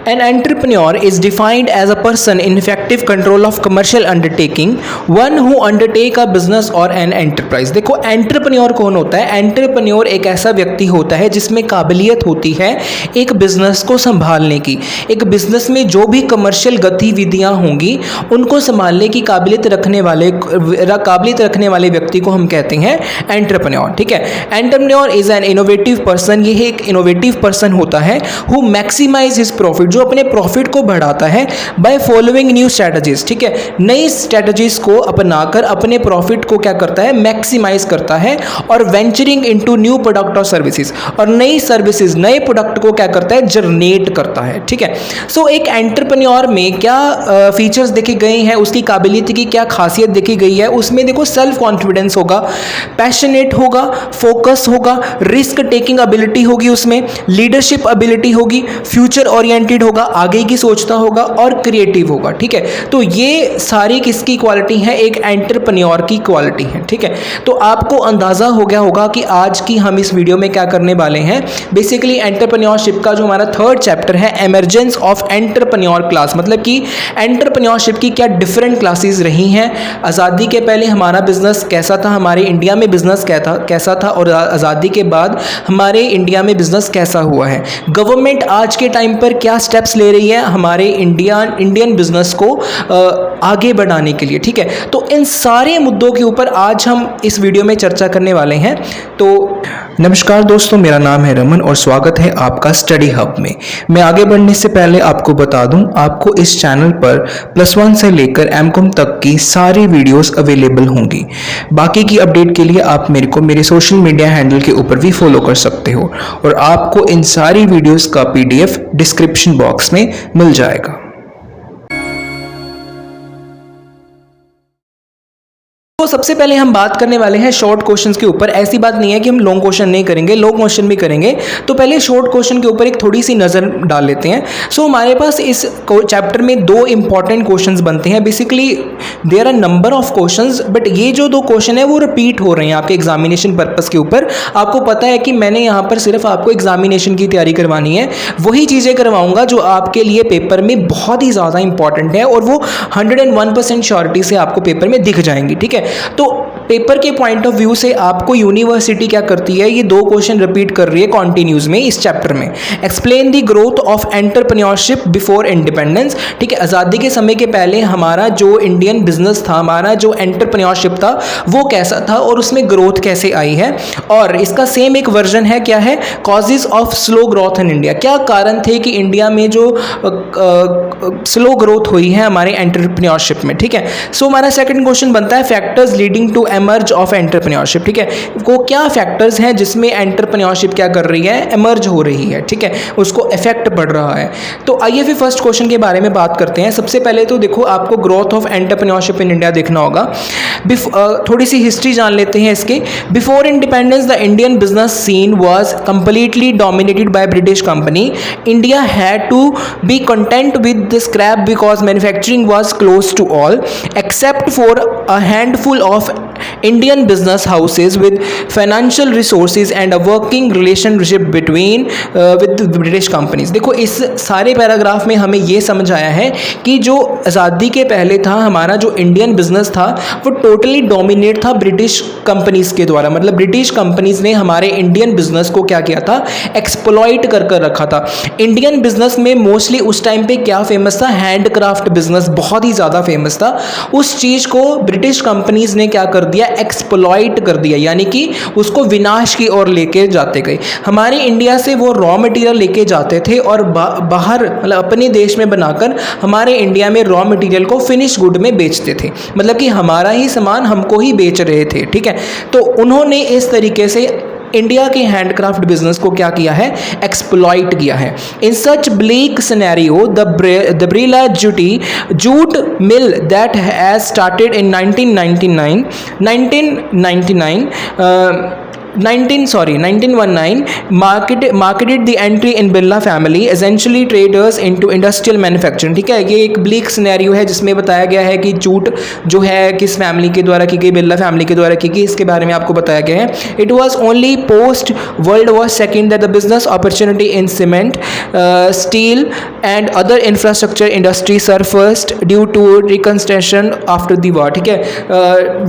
An entrepreneur is defined as a person in effective control of commercial undertaking, one who undertake a business or an enterprise। देखो entrepreneur कौन होता है? Entrepreneur एक ऐसा व्यक्ति होता है जिसमें काबिलियत होती है एक बिजनेस को संभालने की। एक बिजनेस में जो भी कमर्शियल गतिविधियां होंगी उनको संभालने की काबिलियत रखने वाले व्यक्ति को हम कहते हैं एंटरप्रेन्योर। ठीक है, entrepreneur is an innovative person. ये एक इनोवेटिव पर्सन होता है हु मैक्सिमाइज हिज प्रॉफिट, जो अपने प्रॉफिट को बढ़ाता है बाय फॉलोइंग न्यू स्ट्रेटजीज। ठीक है, नई स्ट्रेटजीज को अपनाकर अपने प्रॉफिट को क्या करता है? मैक्सिमाइज करता है। और वेंचरिंग इनटू न्यू प्रोडक्ट और सर्विसेज, और नई सर्विसेज नए प्रोडक्ट को क्या करता है? जनरेट करता है। ठीक है, सो एक एंटरप्रेन्योर में क्या फीचर्स देखे गए हैं, उसकी काबिलियत की क्या खासियत देखी गई है? उसमें देखो सेल्फ कॉन्फिडेंस होगा, पैशनेट होगा, फोकस होगा, रिस्क टेकिंग एबिलिटी होगी, उसमें लीडरशिप एबिलिटी होगी, फ्यूचर ओरिएंटेड होगा, आगे की सोचता होगा, और क्रिएटिव होगा। ठीक है, तो ये सारी किसकी क्वालिटी है? एक एंटरप्रेन्योर की क्वालिटी है। ठीक है, तो आपको अंदाजा हो गया होगा कि आज की हम इस वीडियो में क्या करने वाले हैं। बेसिकली एंटरप्रेन्योरशिप का जो हमारा थर्ड चैप्टर है, इमर्जेंस ऑफ एंटरप्रेन्योर क्लास, मतलब कि एंटरप्रेन्योरशिप की क्या डिफरेंट क्लासेस रही हैं। आज़ादी के पहले हमारा बिजनेस कैसा था, हमारे इंडिया में बिजनेस कैसा था, और आज़ादी के बाद हमारे इंडिया में बिजनेस कैसा हुआ है। गवर्नमेंट आज के टाइम पर क्या स्टेप्स ले रही है हमारे इंडियन बिजनेस को आगे बढ़ाने के लिए। ठीक है, तो इन सारे मुद्दों के ऊपर आज हम इस वीडियो में चर्चा करने वाले हैं। तो नमस्कार दोस्तों, मेरा नाम है रमन और स्वागत है आपका स्टडी हब में। मैं आगे बढ़ने से पहले आपको बता दूं, आपको इस चैनल पर +1 से लेकर एमकॉम तक की सारी वीडियोस अवेलेबल होंगी। बाकी की अपडेट के लिए आप मेरे को मेरे सोशल मीडिया हैंडल के ऊपर भी फॉलो कर सकते हो, और आपको इन सारी वीडियोस का PDF डिस्क्रिप्शन बॉक्स में मिल जाएगा। तो सबसे पहले हम बात करने वाले हैं शॉर्ट क्वेश्चंस के ऊपर। ऐसी बात नहीं है कि हम लॉन्ग क्वेश्चन नहीं करेंगे, लॉन्ग क्वेश्चन भी करेंगे। तो पहले शॉर्ट क्वेश्चन के ऊपर एक थोड़ी सी नज़र डाल लेते हैं। सो हमारे पास इस चैप्टर में 2 इंपॉर्टेंट क्वेश्चंस बनते हैं। Basically there are number of questions, but ये जो 2 क्वेश्चन है वो रिपीट हो रहे हैं आपके एग्जामिनेशन पर्पस के ऊपर। आपको पता है कि मैंने यहाँ पर सिर्फ आपको एग्जामिनेशन की तैयारी करवानी है, वही चीज़ें करवाऊंगा जो आपके लिए पेपर में बहुत ही ज़्यादा इंपॉर्टेंट है, और वो 101% श्योरिटी से आपको पेपर में दिख जाएंगी। ठीक है, तो पेपर के पॉइंट ऑफ व्यू से आपको यूनिवर्सिटी क्या करती है, ये 2 क्वेश्चन रिपीट कर रही है कॉन्टिन्यूज में इस चैप्टर में। Explain the growth of entrepreneurship before independence. ठीक है, आज़ादी के समय के पहले हमारा जो इंडियन बिजनेस था, हमारा जो एंटरप्रेन्योरशिप था वो कैसा था और उसमें ग्रोथ कैसे आई है। और इसका सेम एक वर्जन है, क्या है? Causes of slow growth in India. क्या कारण थे कि इंडिया में जो स्लो ग्रोथ हुई है हमारे एंटरप्रेन्योरशिप में। ठीक है, सो हमारा सेकंड क्वेश्चन बनता है factors leading to emerge of entrepreneurship. ठीक है, वो क्या फैक्टर्स हैं जिसमें एंटरप्रेन्योरशिप क्या कर रही है? एमर्ज हो रही है। ठीक है, उसको इफेक्ट पड़ रहा है। तो आइए फिर फर्स्ट क्वेश्चन के बारे में बात करते हैं। सबसे पहले तो देखो, आपको growth of entrepreneurship in India देखना होगा। थोड़ी सी हिस्ट्री जान लेते हैं इसके। Before independence the Indian business scene was completely dominated by British company. India had to be content with the scrap because manufacturing was close to all except for a handful of Indian business houses with financial resources and a working relationship between with the British companies। देखो, इस सारे paragraph में हमें ये समझ आया है कि जो आज़ादी के पहले था हमारा जो इंडियन बिजनेस था वो टोटली डोमिनेट था ब्रिटिश कंपनीज के द्वारा। मतलब ब्रिटिश कंपनीज ने हमारे इंडियन बिजनेस को क्या किया था? एक्सप्लॉइट कर रखा था। इंडियन बिजनेस में मोस्टली उस टाइम पे क्या फेमस था? हैंडक्राफ्ट बिजनेस बहुत ही ज़्यादा फेमस था। उस चीज़ को ब्रिटिश कंपनीज ने क्या कर दिया? एक्सप्लॉइट कर दिया, यानी कि उसको विनाश की ओर लेके जाते गए। हमारे इंडिया से वो रॉ मटेरियल लेके जाते थे और बाहर मतलब अपने देश में बनाकर हमारे इंडिया में रॉ मटेरियल को फिनिश गुड में बेचते थे। मतलब कि हमारा ही सामान हमको ही बेच रहे थे। ठीक है, तो उन्होंने इस तरीके से इंडिया के हैंडक्राफ्ट बिजनेस को क्या किया है? एक्सप्लॉइट किया है। In such bleak scenario the Birla jute mill that has started in 1999 1919 marketed the entry in Birla family essentially traders into industrial manufacturing। ठीक है, ये एक ब्लीक सिनेरियो है जिसमें बताया गया है कि जूट जो है किस फैमिली के द्वारा की गई, बिरला फैमिली के द्वारा की गई, इसके बारे में आपको बताया गया है। It was only post world war second that the business opportunity in cement, steel and other infrastructure industry surfaced due to reconstruction after the war. ठीक है,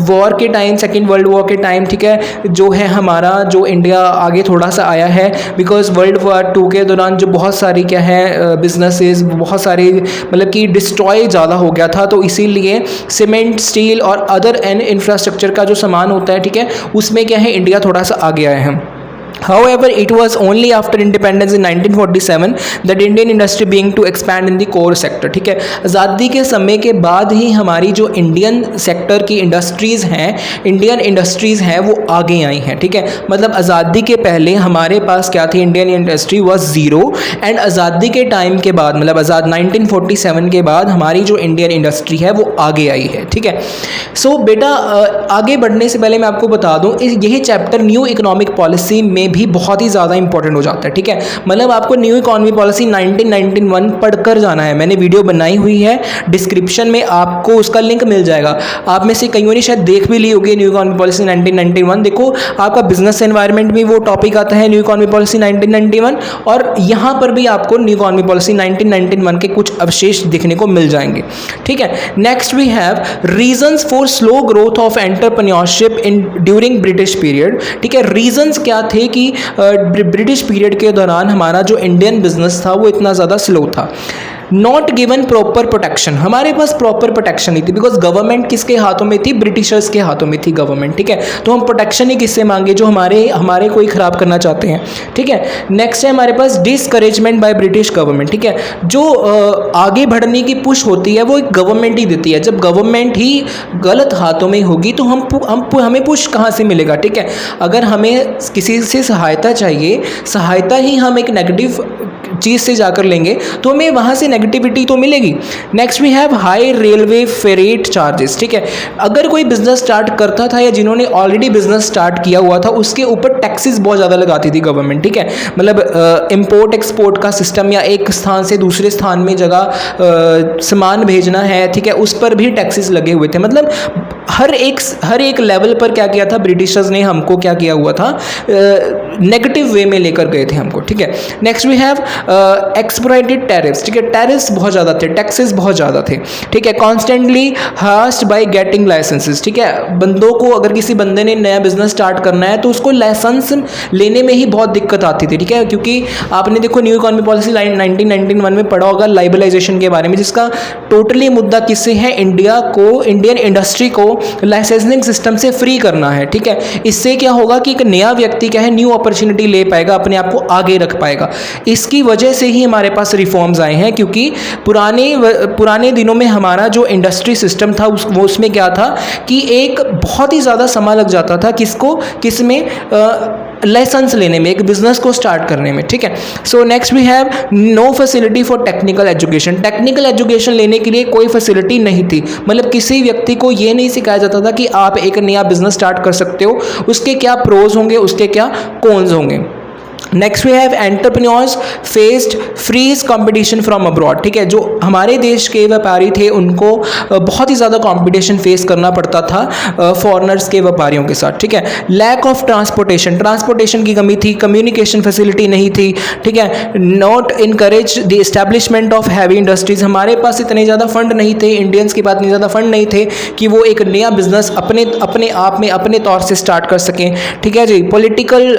वॉर के टाइम, सेकेंड वर्ल्ड वॉर के टाइम, ठीक है, जो है हमारा जो इंडिया आगे थोड़ा सा आया है, बिकॉज वर्ल्ड वॉर 2 के दौरान जो बहुत सारी क्या है बिजनेसेस, बहुत सारी मतलब कि डिस्ट्रॉय ज़्यादा हो गया था, तो इसीलिए सीमेंट, स्टील और अदर एंड इंफ्रास्ट्रक्चर का जो सामान होता है, ठीक है, उसमें क्या है इंडिया थोड़ा सा आगे आया है। However, it was only after independence in 1947 that Indian industry being to expand in the core sector। ठीक है, आज़ादी के समय के बाद ही हमारी जो इंडियन सेक्टर की इंडस्ट्रीज़ हैं, इंडियन इंडस्ट्रीज़ हैं, वो आगे आई हैं। ठीक है, मतलब आज़ादी के पहले हमारे पास क्या थी, Indian industry was zero, and आज़ादी के टाइम के बाद मतलब आज़ाद 1947 के बाद हमारी जो इंडियन इंडस्ट्री है वो आगे आई है। ठीक है, सो बेटा आगे बढ़ने से पहले मैं आपको बता दूँ यही चैप्टर न्यू इकोनॉमिक पॉलिसी में भी बहुत ही ज़्यादा इंपॉर्टेंट हो जाता है। ठीक है, मतलब आपको न्यू इकोनॉमी पॉलिसी 1991 पढ़कर जाना है। मैंने वीडियो बनाई हुई है, डिस्क्रिप्शन में आपको उसका लिंक मिल जाएगा। आप में से कईयों ने शायद देख भी ली होगी न्यू इकोनॉमी पॉलिसी 1991। देखो, आपका बिजनेस एनवायरनमेंट में वो टॉपिक आता है न्यू इकोनॉमी पॉलिसी 1991, और यहाँ पर भी आपको न्यू इकोनॉमी पॉलिसी 1991 के कुछ अवशेष देखने को मिल जाएंगे। ठीक है, next we have reasons for slow growth of entrepreneurship in during British period. ठीक है, रीजंस क्या थे कि ब्रिटिश पीरियड के दौरान हमारा जो इंडियन बिजनेस था वो इतना ज़्यादा स्लो था। नॉट गिवन प्रॉपर प्रोटेक्शन, हमारे पास प्रॉपर प्रोटेक्शन नहीं थी, बिकॉज गवर्नमेंट किसके हाथों में थी, ब्रिटिशर्स के हाथों में थी गवर्नमेंट। ठीक है, तो हम प्रोटेक्शन ही किससे मांगे, जो हमारे कोई ख़राब करना चाहते हैं। ठीक है, नेक्स्ट है हमारे पास डिस्करेजमेंट बाय ब्रिटिश गवर्नमेंट। ठीक है, जो आगे बढ़ने की पुश होती है वो एक गवर्नमेंट ही देती है। जब गवर्नमेंट ही गलत हाथों में होगी तो हमें पुश कहाँ से मिलेगा। ठीक है, अगर हमें किसी से सहायता चाहिए, सहायता ही हम एक नेगेटिव चीज़ से जाकर लेंगे तो हमें वहाँ से नेगेटिविटी तो मिलेगी। Next we have high railway freight charges. ठीक है, अगर कोई बिजनेस स्टार्ट करता था या जिन्होंने ऑलरेडी बिजनेस स्टार्ट किया हुआ था उसके ऊपर टैक्सेस बहुत ज़्यादा लगाती थी गवर्नमेंट। ठीक है, मतलब इंपोर्ट एक्सपोर्ट का सिस्टम या एक स्थान से दूसरे स्थान में जगह सामान भेजना है, ठीक है, उस पर भी टैक्सेस लगे हुए थे। मतलब हर एक लेवल पर क्या किया था ब्रिटिशर्स ने, हमको क्या किया हुआ था, नेगेटिव वे में लेकर गए थे हमको। ठीक है, next we have exploited tariffs. ठीक है, टैरिफ्स बहुत ज़्यादा थे, टैक्सेस बहुत ज़्यादा थे। ठीक है, कॉन्स्टेंटली हार्स्ड बाय गेटिंग लाइसेंसेस। ठीक है, बंदों को अगर किसी बंदे ने नया बिजनेस स्टार्ट करना है तो उसको लाइसेंस लेने में ही बहुत दिक्कत आती थी। ठीक है, क्योंकि आपने देखो न्यू इकोनॉमी पॉलिसी 1991 में पढ़ा होगा लाइबलाइजेशन के बारे में, जिसका टोटली मुद्दा किससे है, इंडियन इंडस्ट्री को लाइसेंसिंग सिस्टम से फ्री करना है। ठीक है, इससे क्या होगा कि एक नया व्यक्ति क्या है न्यू अपॉर्चुनिटी ले पाएगा, अपने आप को आगे रख पाएगा। इसकी वजह से ही हमारे पास रिफॉर्म्स आए हैं, क्योंकि पुराने दिनों में हमारा जो इंडस्ट्री सिस्टम था उसमें क्या था कि एक बहुत ही ज़्यादा समय लग जाता था किसमें लाइसेंस लेने में, एक बिजनेस को स्टार्ट करने में। ठीक है, so next we have no facility for technical education. Technical education लेने के लिए कोई फैसिलिटी नहीं थी, मतलब किसी व्यक्ति को ये नहीं सिखाया जाता था कि आप एक नया बिजनेस स्टार्ट कर सकते हो, उसके क्या प्रोज होंगे, उसके क्या कॉन्स होंगे। Next we have entrepreneurs faced fierce competition from abroad. ठीक है, जो हमारे देश के व्यापारी थे उनको बहुत ही ज़्यादा कंपटीशन फेस करना पड़ता था फॉरेनर्स के व्यापारियों के साथ। ठीक है, लैक ऑफ ट्रांसपोर्टेशन की कमी थी, कम्युनिकेशन फैसिलिटी नहीं थी। ठीक है, not encourage the establishment of heavy industries. हमारे पास इतने ज़्यादा फंड नहीं थे, इंडियंस के पास इतने ज़्यादा फंड नहीं थे कि वो एक नया बिजनेस अपने आप में अपने तौर से स्टार्ट कर सकें। ठीक है जी, पॉलिटिकल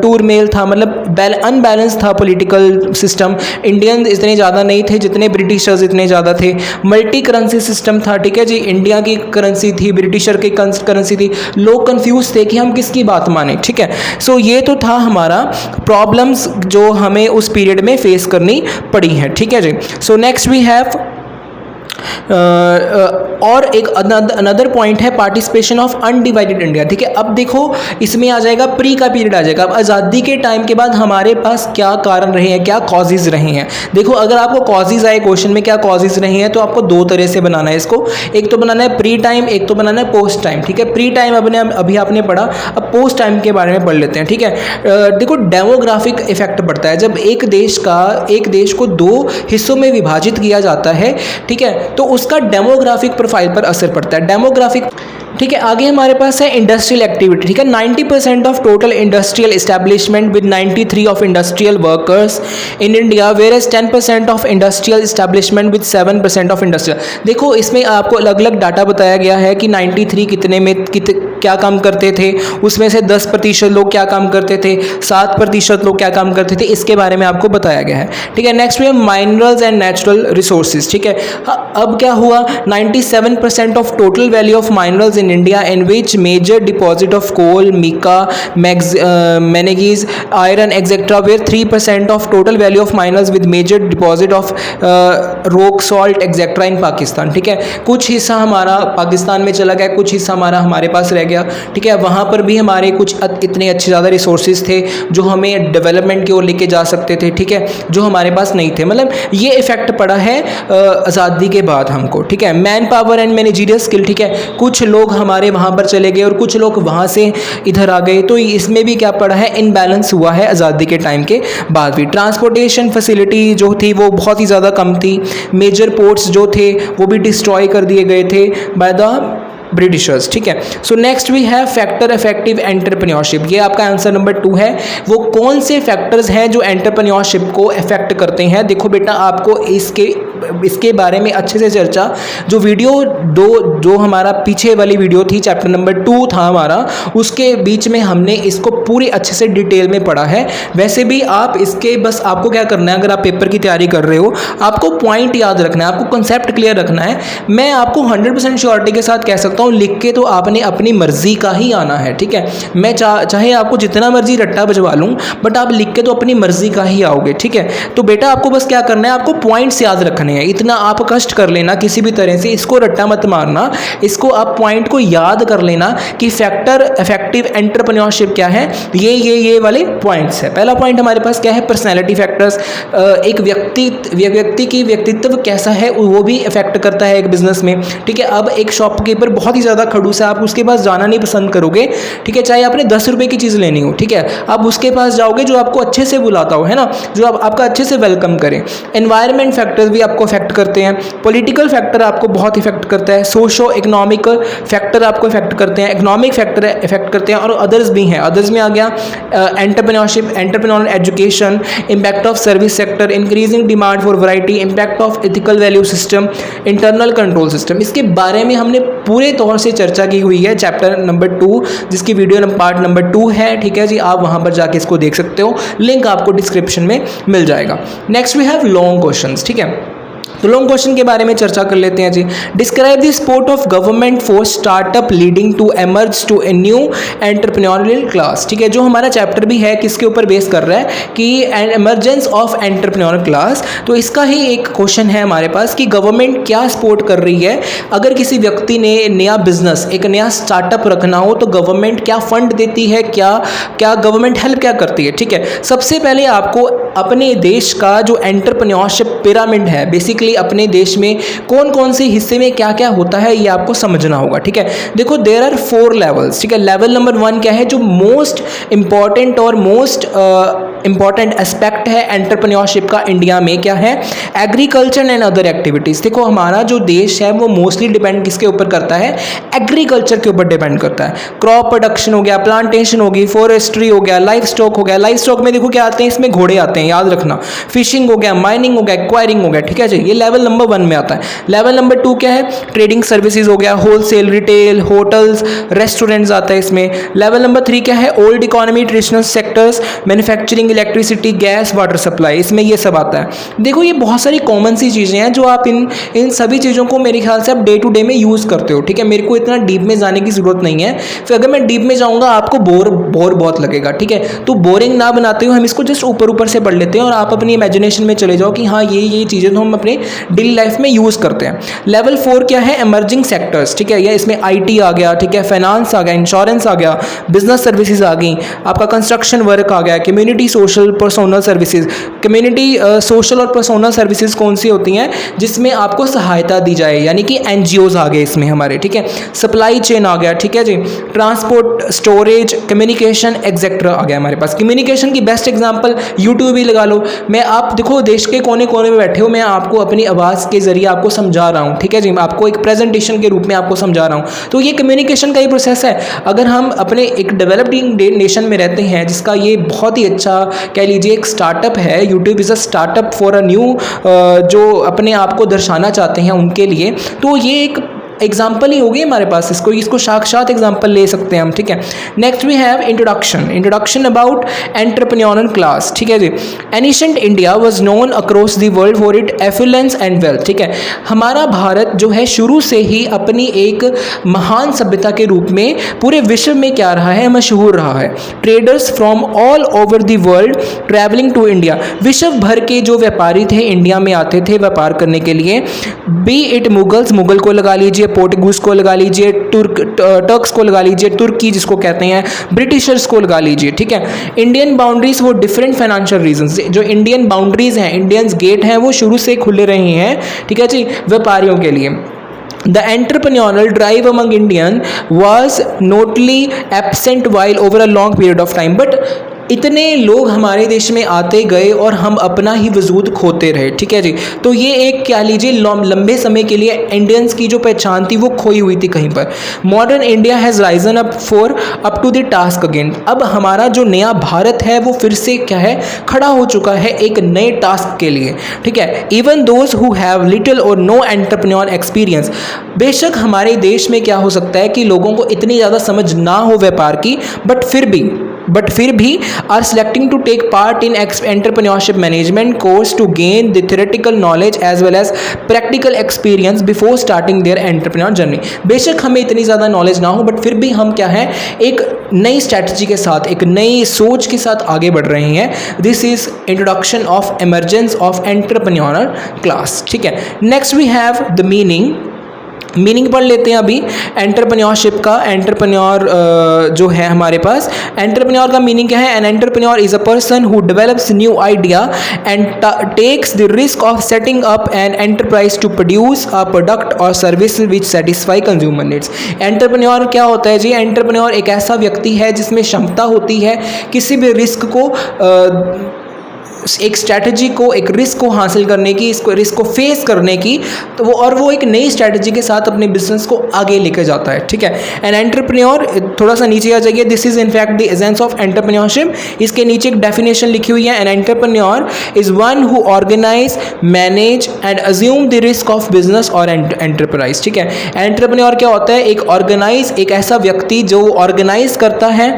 टूर मेल था, मतलब अनबैलेंस था पॉलिटिकल सिस्टम। इंडियन इतने ज़्यादा नहीं थे जितने ब्रिटिशर्स इतने ज़्यादा थे। मल्टी करेंसी सिस्टम था। ठीक है जी, इंडिया की करेंसी थी, ब्रिटिशर की करेंसी थी, लोग कंफ्यूज थे कि हम किसकी बात माने। ठीक है, सो ये तो था हमारा प्रॉब्लम्स जो हमें उस पीरियड में फेस करनी पड़ी हैं। ठीक है जी, सो नेक्स्ट वी हैव और एक अनदर पॉइंट है पार्टिसिपेशन ऑफ अनडिवाइडेड इंडिया। ठीक है, अब देखो इसमें आ जाएगा प्री का पीरियड आ जाएगा। अब आज़ादी के टाइम के बाद हमारे पास क्या कारण रहे हैं, क्या कॉजेज रहे हैं। देखो अगर आपको कॉजेज आए क्वेश्चन में क्या कॉजेज रहे हैं, तो आपको दो तरह से बनाना है इसको। एक तो बनाना है प्री टाइम, एक तो बनाना है पोस्ट टाइम। ठीक है, प्री टाइम अभी आपने पढ़ा, अब पोस्ट टाइम के बारे में पढ़ लेते हैं। ठीक है, देखो डेमोग्राफिक इफेक्ट पड़ता है जब एक देश को दो हिस्सों में विभाजित किया जाता है। ठीक है, तो उसका डेमोग्राफिक प्रोफाइल पर असर पड़ता है, डेमोग्राफिक। ठीक है, आगे हमारे पास है इंडस्ट्रियल एक्टिविटी। ठीक है, 90% of total industrial establishment with 93 of industrial workers in India, whereas 10% of industrial establishment with 7% of industrial. देखो इसमें आपको अलग अलग डाटा बताया गया है कि 93 कितने में क्या काम करते थे, उसमें से 10% लोग क्या काम करते थे, 7% लोग क्या काम करते थे, इसके बारे में आपको बताया गया है। ठीक है, नेक्स्ट में माइनरल्स एंड नेचुरल रिसोर्सेज। ठीक है, अब क्या हुआ, 97% of total value of minerals in India, in which major deposit of coal, mica, manganese, iron, etc. were 3% of total value of minerals with major deposit of rock salt, etc. in Pakistan. ठीक है, कुछ हिस्सा हमारा पाकिस्तान में चला गया, कुछ हिस्सा हमारे पास रह गया। ठीक है, वहाँ पर भी हमारे कुछ इतने अच्छे ज़्यादा रिसोर्सेज थे जो हमें डेवलपमेंट की ओर लेके जा सकते थे। ठीक है, जो हमारे पास नहीं थे, मतलब ये इफेक्ट पड़ा है आज़ादी के बाद हमको। ठीक है, man power and managerial skill. ठीक है, कुछ लोग हमारे वहाँ पर चले गए और कुछ लोग वहाँ से इधर आ गए, तो इसमें भी क्या पड़ा है, इनबैलेंस हुआ है आज़ादी के टाइम के बाद भी। ट्रांसपोर्टेशन फैसिलिटी जो थी वो बहुत ही ज़्यादा कम थी। मेजर पोर्ट्स जो थे वो भी डिस्ट्रॉय कर दिए गए थे बाय द ब्रिटिशर्स। ठीक है, so next we have factor effective entrepreneurship. ये आपका आंसर नंबर 2 है। वो कौन से फैक्टर्स हैं जो एंटरप्रेन्योरशिप को इफेक्ट करते हैं। देखो बेटा, आपको इसके बारे में अच्छे से चर्चा जो वीडियो जो हमारा पीछे वाली वीडियो थी, चैप्टर नंबर 2 था हमारा, उसके बीच में हमने इसको पूरी अच्छे से डिटेल में पढ़ा है। वैसे भी आप इसके बस आपको क्या करना है, अगर आप पेपर की तैयारी कर रहे हो, आपको पॉइंट याद रखना है, आपको कंसेप्ट क्लियर रखना है। मैं आपको 100% श्योरिटी के साथ कह सकता हूँ, लिख के तो आपने अपनी मर्जी का ही आना है। ठीक है, मैं चाहे आपको जितना मर्जी रट्टा बजवा लूँ, बट आप लिख के तो अपनी मर्जी का ही आओगे। ठीक है, तो बेटा आपको बस क्या करना है, आपको पॉइंट्स याद रखने हैं। इतना आप कष्ट कर लेना किसी भी तरह से, इसको रट्टा मत मारना, इसको आप पॉइंट को याद कर लेना कि फैक्टर इफेक्टिव एंटरप्रेन्योरशिप क्या है। ये वाले पॉइंट्स है। पहला पॉइंट हमारे पास क्या है, पर्सनैलिटी फैक्टर्स। एक व्यक्ति की व्यक्तित्व कैसा है वो भी इफेक्ट करता है एक बिजनेस में। ठीक है, अब एक शॉपकीपर बहुत ही ज़्यादा खड़ूस है, आप उसके पास जाना नहीं पसंद करोगे। ठीक है, चाहे आपने 10 रुपये की चीज़ लेनी हो, ठीक है, आप उसके पास जाओगे जो आपको अच्छे से बुलाता हो, है ना, जो आपका अच्छे से वेलकम करे। एनवायरनमेंट फैक्टर्स भी आपको इफेक्ट करते हैं। पॉलिटिकल फैक्टर आपको बहुत इफेक्ट करता है। सोशो इकोनॉमिक फैक्टर आपको इफेक्ट करते हैं। इकोनॉमिक फैक्टर इफेक्ट करते हैं, और अदर्स भी हैं। अदर्स में आ गया entrepreneurship, entrepreneurial education, impact of service sector, increasing demand for variety, impact of ethical value system, internal control system. इसके बारे में हमने पूरे तौर से चर्चा की हुई है चैप्टर नंबर 2, जिसकी वीडियो पार्ट नंबर 2 है। ठीक है जी, आप वहां पर जाके इसको देख सकते हो, लिंक आपको डिस्क्रिप्शन में मिल जाएगा। Next we have long questions. ठीक है, तो लॉन्ग क्वेश्चन के बारे में चर्चा कर लेते हैं जी। Describe the support of government for startup leading to emerge to a new entrepreneurial class. ठीक है, जो हमारा चैप्टर भी है किसके ऊपर बेस कर रहा है कि एमरजेंस ऑफ एंटरप्रेन्योरियल क्लास। तो इसका ही एक क्वेश्चन है हमारे पास कि गवर्नमेंट क्या सपोर्ट कर रही है। अगर किसी व्यक्ति ने नया बिजनेस, एक नया स्टार्टअप रखना हो, तो गवर्नमेंट क्या फंड देती है, क्या गवर्नमेंट हेल्प क्या करती है। ठीक है, सबसे पहले आपको अपने देश का जो एंटरप्रेन्योरशिप पिरामिड है, बेसिकली अपने देश में कौन कौन से हिस्से में क्या क्या होता है, ये आपको समझना होगा। ठीक है, देखो देयर आर 4 लेवल्स। ठीक है, लेवल नंबर 1 क्या है, जो मोस्ट इंपॉर्टेंट और मोस्ट इंपॉर्टेंट एस्पेक्ट है एंटरप्रेन्योरशिप का इंडिया में, क्या है, एग्रीकल्चर एंड अदर एक्टिविटीज। देखो हमारा जो देश है वो मोस्टली डिपेंड किसके ऊपर करता है, एग्रीकल्चर के ऊपर डिपेंड करता है। क्रॉप प्रोडक्शन हो गया, प्लांटेशन होगी, फॉरेस्ट्री हो गया, लाइफ स्टॉक हो गया। लाइफ स्टॉक में देखो क्या आते हैं, इसमें घोड़े आते हैं, याद रखना। फिशिंग हो गया, माइनिंग हो गया, एक्वायरिंग हो गया। ठीक है जी, ये लेवल नंबर 1 में आता है। लेवल नंबर 2 क्या है, ट्रेडिंग सर्विसेज हो गया, होलसेल, रिटेल, होटल्स, रेस्टोरेंट्स आता है इसमें। लेवल नंबर 3 क्या है, old economy, traditional sectors, manufacturing, heating, electricity, gas, water supply, इसमें ये सब आता है। देखो ये बहुत सारी कॉमन सी चीज़ें हैं जो आप इन सभी चीज़ों को मेरे ख्याल से आप डे टू डे में यूज़ करते हो, ठीक है। मेरे को इतना डीप में जाने की ज़रूरत नहीं है, फिर अगर मैं डीप में जाऊँगा आपको बोर बहुत लगेगा, ठीक है। तो बोरिंग ना बनाते हुए हम इसको जस्ट ऊपर से पढ़ लेते हैं और आप अपनी इमेजिनेशन में चले जाओ कि हाँ ये चीज़ें तो हम अपने डेली लाइफ में यूज़ करते हैं। लेवल 4 क्या है? इमर्जिंग सेक्टर्स, ठीक है। या इसमें IT आ गया, ठीक है, फाइनेंस आ गया, इंश्योरेंस आ गया, बिजनेस सर्विसेज आ गई, आपका कंस्ट्रक्शन वर्क आ गया, community social personnel services. Community social और पर्सोनल सर्विसेज कौन सी होती हैं? जिसमें आपको सहायता दी जाए, यानी कि NGOs आ गए इसमें हमारे, ठीक है। सप्लाई चेन आ गया, ठीक है जी। ट्रांसपोर्ट, स्टोरेज, कम्युनिकेशन एक्सेट्रा आ गया हमारे पास। कम्युनिकेशन की बेस्ट एग्जांपल यूट्यूब ही लगा लो। मैं आप देखो देश के कोने कोने में बैठे हो, मैं आपको अपनी आवाज़ के जरिए आपको समझा रहा हूँ, ठीक है जी। मैं आपको एक प्रेजेंटेशन के रूप में आपको समझा रहा हूँ, तो ये कम्युनिकेशन का ही प्रोसेस है। अगर हम अपने एक डेवलपिंग नेशन में रहते हैं जिसका ये बहुत ही अच्छा कह लीजिए एक स्टार्टअप है, YouTube is a startup for a new, जो अपने आप को दर्शाना चाहते हैं उनके लिए, तो ये एक एग्जाम्पल ही होगी हमारे पास। इसको साक्षात एग्जाम्पल ले सकते हैं हम, ठीक है। Next we have introduction about entrepreneurial class, ठीक है जी। Ancient India was known across the world for it affluence and wealth, ठीक है। हमारा भारत जो है शुरू से ही अपनी एक महान सभ्यता के रूप में पूरे विश्व में क्या रहा है? मशहूर रहा है। Traders from all over the world travelling to India, विश्व भर के जो व्यापारी थे इंडिया में आते थे व्यापार करने के लिए। बी इट मुगल को लगा लीजिए, पोर्टुगीज को लगा लीजिए, टर्क्स को लगा लीजिए, तुर्की जिसको कहते हैं, ब्रिटिशर्स को लगा लीजिए, ठीक है। इंडियन बाउंड्रीज वो डिफरेंट फाइनेंशियल रीजंस, जो इंडियन बाउंड्रीज हैं, इंडियंस गेट हैं, वो शुरू से खुले रहे हैं, ठीक है जी, व्यापारियों के लिए। The entrepreneurial drive among Indian was notably absent while over a long period of time, but इतने लोग हमारे देश में आते गए और हम अपना ही वजूद खोते रहे, ठीक है जी। तो ये एक क्या लीजिए लंबे समय के लिए इंडियंस की जो पहचान थी वो खोई हुई थी कहीं पर। Modern India has risen up to the task again, अब हमारा जो नया भारत है वो फिर से क्या है? खड़ा हो चुका है एक नए टास्क के लिए, ठीक है। Even those who have little और नो एंटरप्रेन्योर एक्सपीरियंस, बेशक हमारे देश में क्या हो सकता है कि लोगों को इतनी ज़्यादा समझ ना हो व्यापार की, बट फिर भी are selecting to take part in entrepreneurship management course to gain the theoretical knowledge as well as practical experience before starting their entrepreneur journey। बेशक हमें इतनी ज़्यादा नॉलेज ना हो, बट फिर भी हम क्या है? एक नई स्ट्रैटेजी के साथ, एक नई सोच के साथ आगे बढ़ रहे हैं। This is introduction of emergence of entrepreneurial class, ठीक है। Next we have the meaning पढ़ लेते हैं अभी एंटरप्रेन्योरशिप का। एंटरप्रेन्योर जो है हमारे पास, एंटरप्रेन्योर का मीनिंग क्या है? An entrepreneur is a person who develops new idea and takes the risk of setting up an enterprise to produce a product और service which satisfy consumer needs. Entrepreneur क्या होता है जी? एंटरप्रेन्योर एक ऐसा व्यक्ति है जिसमें क्षमता होती है किसी भी रिस्क को एक स्ट्रैटेजी को, एक रिस्क को हासिल करने की, इसको रिस्क को फेस करने की, तो वो एक नई स्ट्रैटेजी के साथ अपने बिजनेस को आगे लेकर जाता है, ठीक है। एन एंटरप्रेन्योर, थोड़ा सा नीचे आ जाइए, this is in fact the essence of entrepreneurship. इसके नीचे एक डेफिनेशन लिखी हुई है, an entrepreneur is one who organise, manage and assume the risk of business और एंटरप्राइज, ठीक है। एंटरप्रेन्योर क्या होता है? एक ऐसा व्यक्ति जो ऑर्गेनाइज करता है,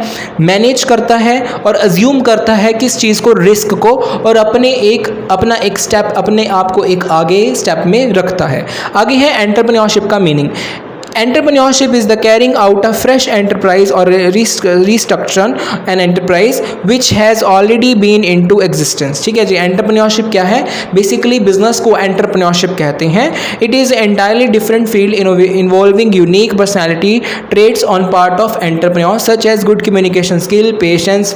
मैनेज करता है और अज्यूम करता है किस चीज़ को? रिस्क को, और अपना एक स्टेप, अपने आप को एक आगे स्टेप में रखता है। आगे है एंटरप्रेन्योरशिप का meaning. Entrepreneurship is the carrying out a fresh enterprise or restructure an enterprise which has already been into existence, ठीक है जी। एंटरप्रेन्योरशिप क्या है? बेसिकली बिजनेस को एंटरप्रेन्योरशिप कहते हैं। It is entirely different field involving unique personality traits on part of entrepreneur such as good communication skill, patience,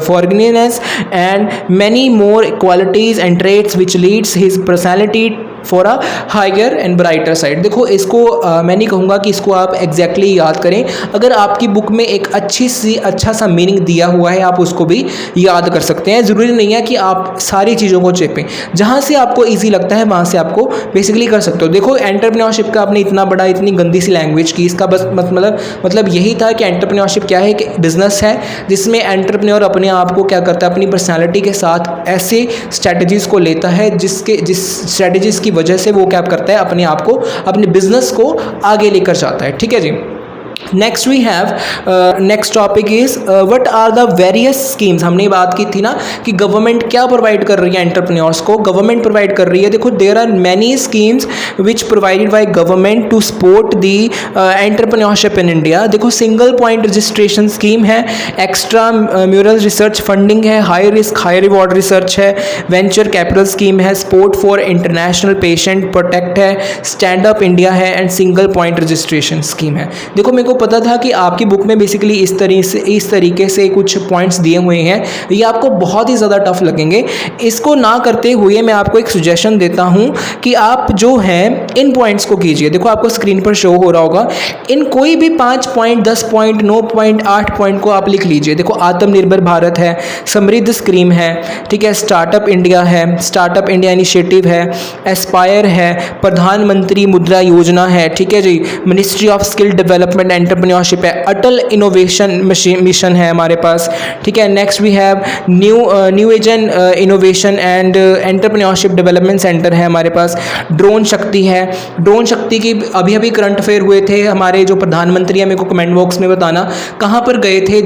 forgiveness and many more qualities and traits which leads his personality for a higher and brighter side. देखो इसको मैं नहीं कहूँगा कि इसको आप exactly याद करें, अगर आपकी बुक में एक अच्छा सा मीनिंग दिया हुआ है आप उसको भी याद कर सकते हैं। ज़रूरी नहीं है कि आप सारी चीज़ों को चेपें, जहाँ से आपको ईजी लगता है वहाँ से आपको बेसिकली कर सकते हो। देखो एंटरप्रेन्योरशिप का आपने इतनी गंदी सी लैंग्वेज की, इसका बस मतलब यही था कि एंटरप्रेन्योरशिप क्या है? कि बिजनेस है जिसमें एंटरप्रेन्योर अपने आप को क्या करता है? अपनी पर्सनैलिटी के साथ ऐसे स्ट्रैटेजीज़ को लेता है जिस स्ट्रैटेजीज़ की वजह से वो क्या करता है? अपने आप को, अपने बिजनेस को आगे लेकर जाता है, ठीक है जी। Next we have next topic is what are the various schemes. हमने बात की थी ना कि गवर्नमेंट क्या प्रोवाइड कर रही है एंटरप्रेन्योर्स को। गवर्नमेंट प्रोवाइड कर रही है, देखो there are many schemes which provided by government to support the entrepreneurship in India. देखो सिंगल पॉइंट रजिस्ट्रेशन स्कीम है, एक्स्ट्रा म्यूरल रिसर्च फंडिंग है, high risk high reward research है, वेंचर कैपिटल स्कीम है, support for international patent protect है, stand up India है and single point registration scheme है। देखो मेरे को पता था कि आपकी बुक में बेसिकली इस तरीके से कुछ पॉइंट्स दिए हुए हैं, ये आपको बहुत ही ज़्यादा टफ लगेंगे। इसको ना करते हुए मैं आपको एक सजेशन देता हूं कि आप जो है इन पॉइंट्स को कीजिए। देखो आपको स्क्रीन पर शो हो रहा होगा, इन कोई भी 5 पॉइंट, 10 पॉइंट, 9 पॉइंट, 8 पॉइंट को आप लिख लीजिए। देखो आत्मनिर्भर भारत है, समृद्ध स्कीम है, ठीक है, स्टार्टअप इंडिया है, स्टार्टअप इंडिया इनिशिएटिव है, एस्पायर है, प्रधानमंत्री मुद्रा योजना है, ठीक है जी, ministry of skill development entrepreneurship है, अटल इनोवेशन मिशन है हमारे पास, ठीक है। Next we have new age innovation and entrepreneurship development centre है हमारे पास, ड्रोन शक्ति है। ड्रोन शक्ति की अभी अभी करंट अफेयर हुए थे हमारे जो प्रधानमंत्री है, मेरे को कमेंट बॉक्स में बताना कहाँ पर गए थे,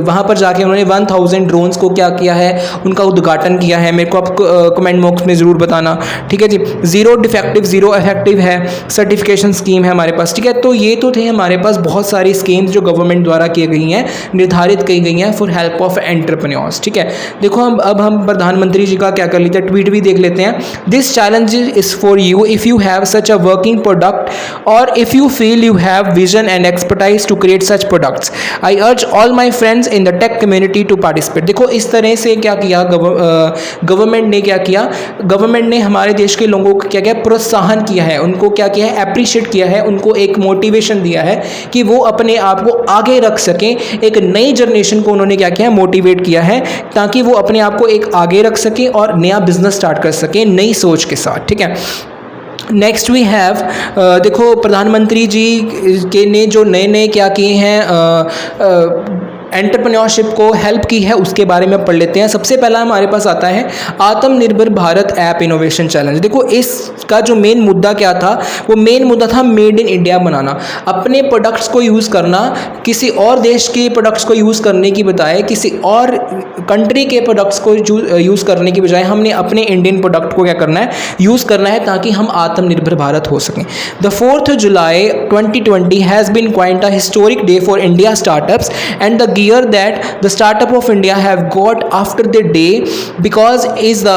वहाँ पर जाके उन्होंने 1000 ड्रोन्स को क्या किया है, उनका उद्घाटन किया है, मेरे को आप कमेंट बॉक्स में ज़रूर बताना, ठीक है जी। जीरो डिफेक्टिव जीरो इफेक्टिव है, सर्टिफिकेशन स्कीम है हमारे पास, ठीक है। तो ये तो थे हमारे पास बहुत सारी स्कीम्स जो गवर्नमेंट द्वारा की गई हैं, निर्धारित की गई हैं फॉर हेल्प ऑफ एंटरप्रेन्योर्स, ठीक है। देखो अब हम प्रधानमंत्री जी का क्या कर लेते हैं, ट्वीट भी देख लेते हैं। This challenge is for you if you have such a working product और if you feel you have vision and expertise to create such products. I urge all my friends in the tech community to participate. देखो इस तरह से क्या किया government ने, क्या किया गवर्नमेंट ने हमारे देश के लोगों को क्या किया, प्रोत्साहन किया है, उनको क्या किया है, अप्रिशिएट किया है, उनको एक मोटिवेशन दिया है कि वो अपने आप को आगे रख सकें। एक नई जनरेशन को उन्होंने क्या किया है, मोटिवेट किया है ताकि वो अपने आप को एक आगे रख सकें और नया बिजनेस स्टार्ट कर सकें नई सोच के साथ, ठीक है। नेक्स्ट वी हैव देखो प्रधानमंत्री जी के ने जो नए क्या किए हैं एंटरप्रेन्योरशिप को हेल्प की है, उसके बारे में पढ़ लेते हैं। सबसे पहला हमारे पास आता है आत्मनिर्भर भारत ऐप इनोवेशन चैलेंज। देखो इसका जो मेन मुद्दा क्या था, वो मेन मुद्दा था मेड इन इंडिया बनाना, अपने प्रोडक्ट्स को यूज़ करना, किसी और देश के प्रोडक्ट्स को यूज़ करने की बजाय किसी और कंट्री के प्रोडक्ट्स को यूज़ करने की बजाय हमने अपने इंडियन प्रोडक्ट को क्या करना है, यूज़ करना है ताकि हम आत्मनिर्भर भारत हो सकें। The 4th July 2020 has been quite a historic day for India startups and the year that the startup of India have got after the day because is the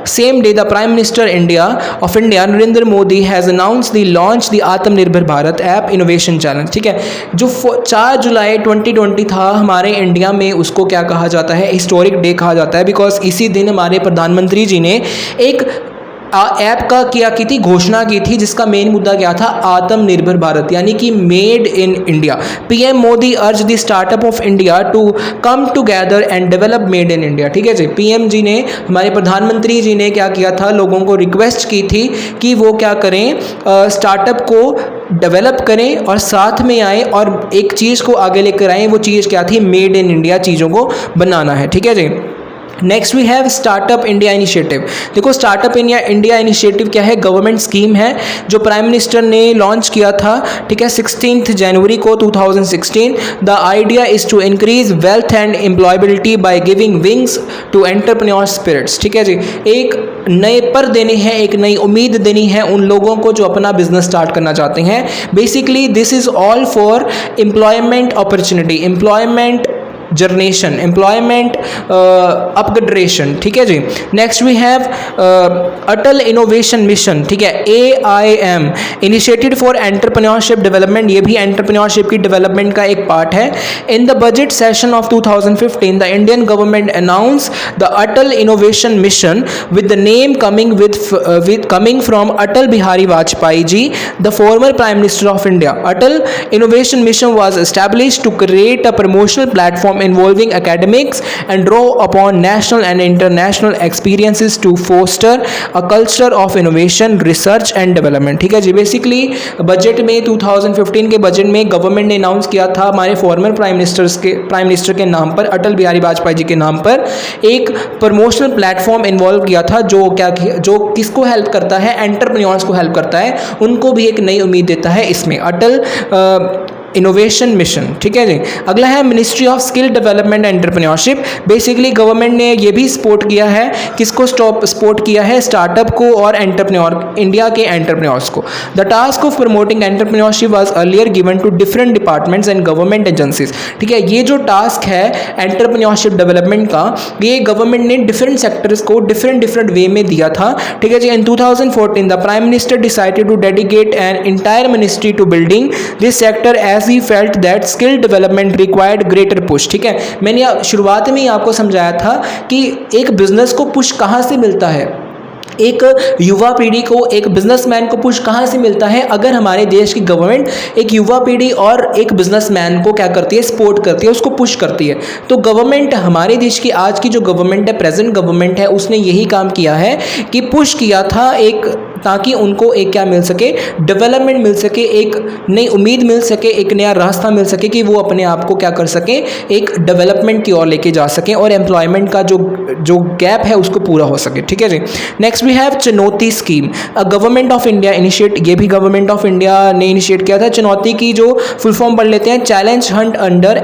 same day the Prime Minister of India Narendra Modi has announced the launch the Atmanirbhar Bharat app innovation challenge, ठीक है। जो 4 जुलाई 2020 था हमारे India में, उसको क्या कहा जाता है, हिस्टोरिक डे कहा जाता है बिकॉज इसी दिन हमारे प्रधानमंत्री जी ने एक ऐप का की थी, घोषणा की थी, जिसका मेन मुद्दा क्या था, आत्मनिर्भर भारत यानी कि made in India. PM Modi urged the startup of India to come together and develop made in India, ठीक है जी। पीएम जी ने, हमारे प्रधानमंत्री जी ने क्या किया था, लोगों को रिक्वेस्ट की थी कि वो क्या करें, स्टार्टअप को डेवलप करें और साथ में आए और एक चीज़ को आगे लेकर आए। वो चीज़ क्या थी, मेड इन इंडिया, चीज़ों को बनाना है, ठीक है जी। Next we have startup India initiative. देखो स्टार्टअप इंडिया इनिशिएटिव क्या है, गवर्नमेंट स्कीम है जो प्राइम मिनिस्टर ने लॉन्च किया था, ठीक है, 16 जनवरी को 2016। The idea is to increase wealth and employability by giving wings to entrepreneur spirits, ठीक है जी। एक नए पर देने हैं, एक नई उम्मीद देनी है उन लोगों को जो अपना बिजनेस स्टार्ट करना चाहते हैं। Basically this is all for employment opportunity, employment generation, employment upgradation, ठीक है जी। Next we have Atal innovation mission, ठीक है, AIM initiated for entrepreneurship development, ये भी एंटरप्रेन्योरशिप की डेवलपमेंट का एक पार्ट है। In the budget session of 2015 the Indian government announce the Atal innovation mission with the name coming from Atal Bihari Vajpayee ji, the former prime minister of India. Atal innovation mission was established to create a promotional platform involving academics and draw upon national and international experiences to foster a culture of innovation, research and development, ठीक है जी। Basically budget में 2015 के budget में government ने announce किया था हमारे farmer prime minister के नाम पर, अटल बिहारी वाजपेयी जी के नाम पर एक प्रमोशनल प्लेटफॉर्म इन्वॉल्व किया था जो किसको हेल्प करता है, एंटरप्रेन्योर्स को हेल्प करता है, उनको भी एक नई उम्मीद देता है। इसमें अटल इनोवेशन मिशन, ठीक है जी। अगला है ministry of skill development entrepreneurship. Basically government ने ये भी सपोर्ट किया है, किसको सपोर्ट किया है, स्टार्टअप को और एंटरप्रेन्योर, इंडिया के एंटरप्रेन्योर्स को। The task of promoting entrepreneurship was earlier given to different departments and government agencies, ठीक है। ये जो टास्क है एंटरप्रेन्योरशिप डेवलपमेंट का, ये गवर्नमेंट ने डिफरेंट सेक्टर्स को डिफरेंट वे में दिया था, ठीक है जी। In 2014 the prime minister decided to dedicate an entire ministry to building this sector as he felt that skill development required greater push, ठीक है। मैंने शुरुआत में ही आपको समझाया था कि एक बिजनेस को पुश कहाँ से मिलता है, एक युवा पीढ़ी को, एक बिजनेसमैन को पुश कहाँ से मिलता है, अगर हमारे देश की गवर्नमेंट एक युवा पीढ़ी और एक बिजनेसमैन को क्या करती है, सपोर्ट करती है, उसको पुश करती है। तो गवर्नमेंट, हमारे देश की आज की जो गवर्नमेंट है, प्रेजेंट गवर्नमेंट है, उसने यही काम किया है कि पुश किया था एक, ताकि उनको एक क्या मिल सके, डेवलपमेंट मिल सके, एक नई उम्मीद मिल सके, एक नया रास्ता मिल सके कि वो अपने आप को क्या कर सकें, एक डेवलपमेंट की ओर लेके जा सकें और एम्प्लॉयमेंट का जो गैप है उसको पूरा हो सके, ठीक है जी। नेक्स्ट वी हैव चुनौती scheme, government of India initiate, ये भी गवर्नमेंट ऑफ इंडिया ने इनिशिएट किया था। चुनौती की जो फुल फॉर्म पढ़ लेते हैं, challenge hunt under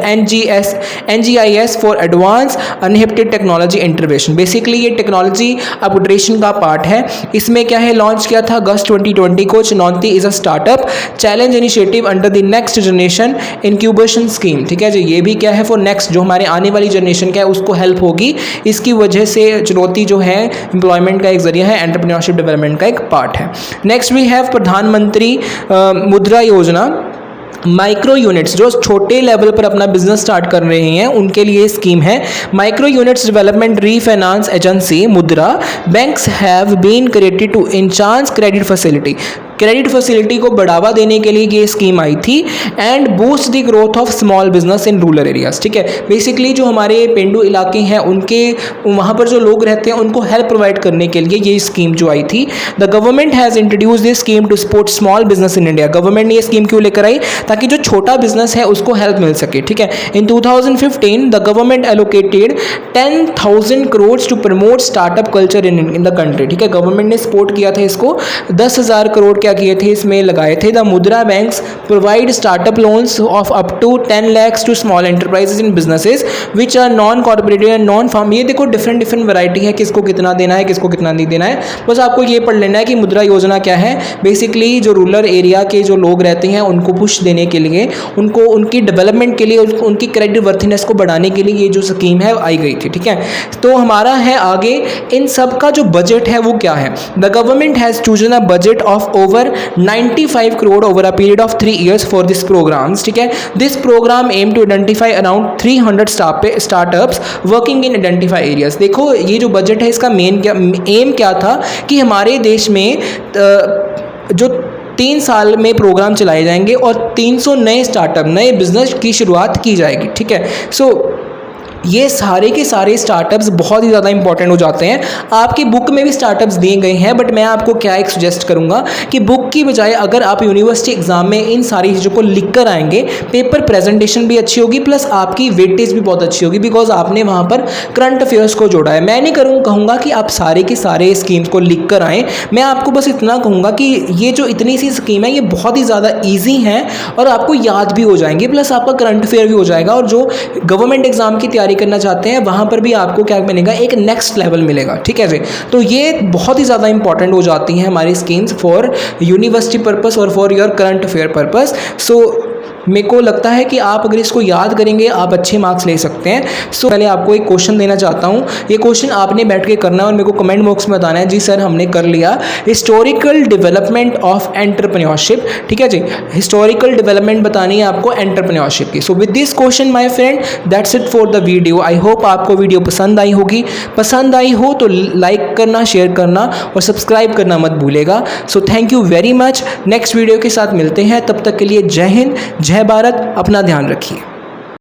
NGIS for advance अनहिप्टेड टेक्नोलॉजी इंटरवेंशन। बेसिकली ये टेक्नोलॉजी अपग्रेडेशन का पार्ट है। इसमें क्या है, लॉन्च किया था अगस्त 2020 को। चुनौती is a startup challenge initiative under the next generation incubation scheme, ठीक है जी। ये भी क्या है, फॉर नेक्स्ट, जो हमारे आने वाली जनरेशन क्या है उसको हेल्प होगी। इसकी वजह से चुनौती जो है एम्प्लॉयमेंट का एक जरिया है, एंटरप्रेन्योरशिप डेवलपमेंट का एक पार्ट है। नेक्स्ट वी हैव प्रधानमंत्री मुद्रा योजना। माइक्रो यूनिट्स, जो छोटे लेवल पर अपना बिजनेस स्टार्ट कर रहे हैं उनके लिए स्कीम है। Micro units development refinance agency Mudra banks have been created to enhance credit facility. Credit facility को बढ़ावा देने के लिए ये स्कीम आई थी and boost the growth of small business in rural areas, ठीक है। बेसिकली जो हमारे पेंडू इलाके हैं उनके, वहाँ पर जो लोग रहते हैं उनको हेल्प प्रोवाइड करने के लिए ये स्कीम जो आई थी। The government has introduce this scheme to support small business in India. Government ने ये स्कीम क्यों लेकर आई, ताकि जो छोटा बिजनेस है उसको हेल्प मिल सके, ठीक है। In 2015 the government allocated 10,000 crore to promote startup culture in the country, ठीक है। गवर्नमेंट ने सपोर्ट किया था इसको, 10,000 करोड़ क्या किए थे, इसमें लगाए थे। The Mudra banks provide startup loans of up to 10 lakhs to small enterprises in businesses which are non corporative and non farm. ये देखो डिफरेंट वैरायटी है, किसको कितना देना है, किसको कितना नहीं देना है। बस आपको ये पढ़ लेना है कि मुद्रा योजना क्या है। बेसिकली जो रूरल एरिया के जो लोग रहते हैं उनको पुश देने के लिए, उनको उनकी डेवलपमेंट के लिए, उनकी क्रेडिट वर्थिनेस को बढ़ाने के लिए ये जो स्कीम है आई गई थी, ठीक है। तो हमारा है आगे, इन सब का जो बजट है वो क्या है। The government has chosen a budget of over 95 crore over a period of 3 years for this programs, ठीक है। This program aim to identify around 300 startups working in identify areas। देखो ये जो बजट है इसका मेन क्या एम क्या था कि हमारे देश में जो 3 साल में प्रोग्राम चलाए जाएंगे और 300 नए स्टार्टअप, नए बिजनेस की शुरुआत की जाएगी, ठीक है। सो ये सारे के सारे स्टार्टअप्स बहुत ही ज़्यादा इंपॉर्टेंट हो जाते हैं। आपकी बुक में भी स्टार्टअप्स दिए गए हैं, बट मैं आपको क्या एक सजेस्ट करूंगा कि बुक की बजाय अगर आप यूनिवर्सिटी एग्जाम में इन सारी चीज़ों को लिख कर आएंगे, पेपर प्रेजेंटेशन भी अच्छी होगी, प्लस आपकी वेटेज भी बहुत अच्छी होगी, बिकॉज आपने वहाँ पर करंट अफेयर्स को जोड़ा है। मैं नहीं कहूँगा कि आप सारे के सारे स्कीम्स को लिख कर आएँ, मैं आपको बस इतना कहूँगा कि ये जो इतनी सी स्कीम है ये बहुत ही ज़्यादा ईजी हैं और आपको याद भी हो जाएंगे, प्लस आपका करंट अफेयर भी हो जाएगा। और जो गवर्नमेंट एग्जाम की तैयारी करना चाहते हैं वहाँ पर भी आपको क्या मिलेगा, एक नेक्स्ट लेवल मिलेगा, ठीक है जी। तो ये बहुत ही ज़्यादा इंपॉर्टेंट हो जाती हैं हमारी स्कीम्स फॉर यूनिवर्सिटी पर्पस और for your current affair purpose. So मेरे को लगता है कि आप अगर इसको याद करेंगे आप अच्छे मार्क्स ले सकते हैं। सो पहले आपको एक क्वेश्चन देना चाहता हूँ, ये क्वेश्चन आपने बैठ के करना है और मेरे को कमेंट बॉक्स में बताना है जी सर हमने कर लिया। हिस्टोरिकल डेवलपमेंट ऑफ एंटरप्रेन्योरशिप, ठीक है जी, हिस्टोरिकल डेवलपमेंट बतानी है आपको एंटरप्रेन्योरशिप की। So with this question my friend that's it for the video. I hope आपको वीडियो पसंद आई होगी, पसंद आई हो तो लाइक करना, शेयर करना और सब्सक्राइब करना मत भूलेगा। So thank you very much, next video के साथ मिलते हैं, तब तक के लिए जय हिंद, जय भारत, अपना ध्यान रखिए।